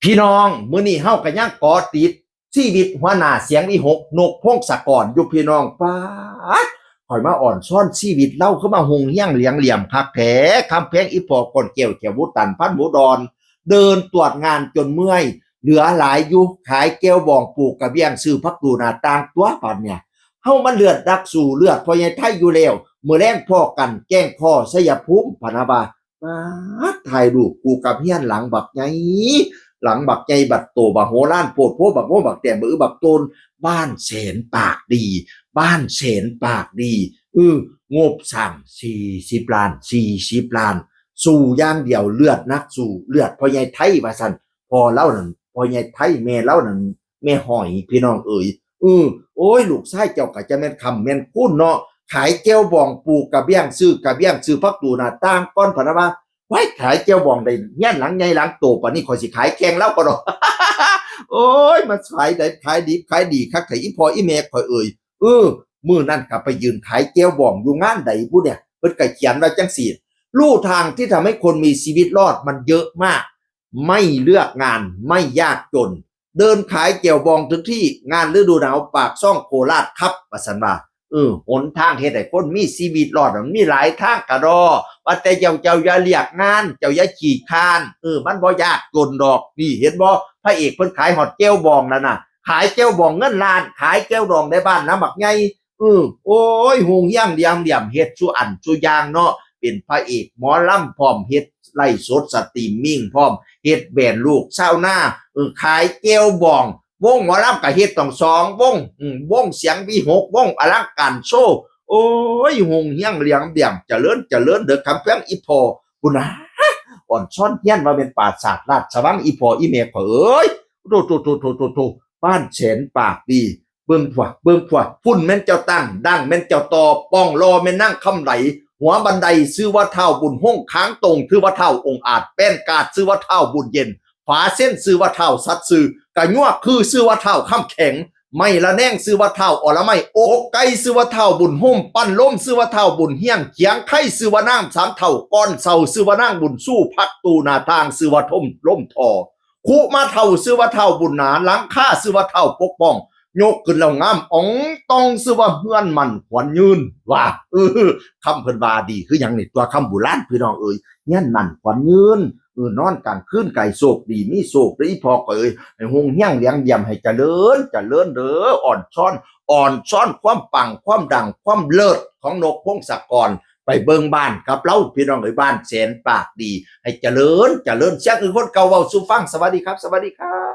พี่น้องมื้อนี้เฮาก็ยังเกาะติดชีวิตหัวหน้าเสียงวิหกนกพงศกรอยู่พี่น้องป๊าดข่อยมาอ่อนซ่อนชีวิตเล่าขึ้นมาหงเฮี้ยงเหลียงเหลี่ยมคักแท้คำเพลงอีปอกก่อนเกี่ยวเขียววุตันพันบุดรเดินตรวจงานจนเมื่อยเหลือหลายอยู่ขายแก้วบองปลูกกระเบี้ยงซื้อพักดูหน้าต่างตัวปันเนี่ยเฮามันเลือดดักสู่เลือดพอใหญ่ไทยอยู่แล้วมื้อแรงพ่อกันแกล้งพ่อสยภูมิพะนะบาป๊าดถ่ายรูปกูกับเฮียนหลังบักใหญ่ หลังบักใจบักโตบักโหล้านโพดโพบักโมบักแต่มือบักโตนบ้านแสนปากดีบ้านแสนปากดีงบสั่ง40 ล้าน40 ล้านสู่ย่างเดียวเลือดนักสู่เลือดพ่อใหญ่ไทยว่าซั่นพอเล่านั่นพ่อใหญ่ไทยแม่เล่านั่นแม่หอยพี่น้องเอ๋ยโอ้ยลูกชายเจ้าก็จะแม่นคำแม่นคูนเนาะขายแก้วบองปลูกกระเบี้ยงซื้อกระเบี้ยงซื้อพักตูหน้าต่างก้อนพะนะว่า ไว้ขายเจ้าบองได้เงี้ยหลังใหญ่หลังโตปานนี้ข่อยสิขายแข่งแล้วก็ดอก โอ้ยมาขายได้ขายดีคักไถอีพ่ออีแม่ข่อยเอ่ยมื้อนั้นก็ไปยืนขายแก้วบองอยู่งานใดผู้เนี่ยเพิ่นก็เขียนไว้จังซี่ลู่ทางที่ทำให้คนมีชีวิตรอดมันเยอะมากไม่เลือกงานไม่ยากจนเดินขายแก้วบองถึงที่งานฤดูหนาวปากช่องโคราชครับว่าซั่นว่าหนทางเฮ็ดให้คนมีชีวิตรอดมันมีหลายทางกะดอว่าแต่เจ้าอย่าเรียกงานเจ้าอย่าขี้คร้านมันบ่ยากจนดอกนี่เห็นบ่พระเอกเพิ่นขายฮอดแก้วบองนั่นน่ะขายแก้วบองเงินล้านขายแก้วดองในบ้านน้ำบักใหญ่โอ้ยหูเฮี้ยงเดียมเฮ็ดซุอันซุอย่างเนาะเป็นพระเอกหมอลำพร้อมเฮ็ดไลฟ์สดสตรีมมิ่งพร้อมเฮ็ดแบรนด์ลูกชาวนาขายแก้วบองวงหมอลำก็เฮ็ดต้อง2วงวงเสียงวิหกวงอลังการโชว์โอ้ยหงเฮี้ยงเลียงเดี่ยมเจริญเด้อคำเพียงอีพอพุ่นนะอ่อนช้อนเฮี้ยนว่าเป็นปราสาทราชวังอีพออีเมฆเอ้ยโตบ้านแสนปากดีเบิ่งขวาฝุ่นแม่นเจ้าตั้งดังแม่นเจ้าตอป้องรอแม่นนั่งคำไหลหัวบันไดชื่อว่าเท่าบุญห้องค้างตรงชื่อว่าเท่าองค์อาจแป้นกาดชื่อว่าเท่าบุญเย็นฝาเส้นชื่อว่าเท่าสัตว์ซื่อกะยั่วคือชื่อว่าเท่าคำแข็งไม่ละแนงซื้อว่าเท่าอละไม่โอกไก่ซื้อว่าเท่าบุญห่มปั้นล้มซื้อว่าเท่าบุญเฮี้ยงเขียงไข่ซื้อว่านั่งสามเท่าก้อนเสาซื้อว่านั่งบุญสู้พักตูนาทางซื้อว่าทมล้มทอคุมาเท่าซื้อว่าเท่าบุญหนาหลังค่าซื้อว่าเท่าปกป้องยกขึ้นแล้วงามอ๋องต้องซื้อว่าเฮือนมันขวัญยืนว่าคำเพิ่นบาดีคืออย่างนี้ตัวคำโบราณพี่น้องเอ้ยเงี้ยนั่นขวัญยืนนอนกลางคืนไก่โศกดีมีโศกได้พอเอ้ยให้หงเฮี้ยงเลี้ยงยำให้เจริญเด้ออ่อนช้อนความปังความดังความเลิศของนกพงศกรไปเบิ่งบ้านกับเราพี่น้องเอ้ยบ้านแสนปากดีให้เจริญเสียงอื่นคนเก่าเว้าสู่ฟังสวัสดีครับ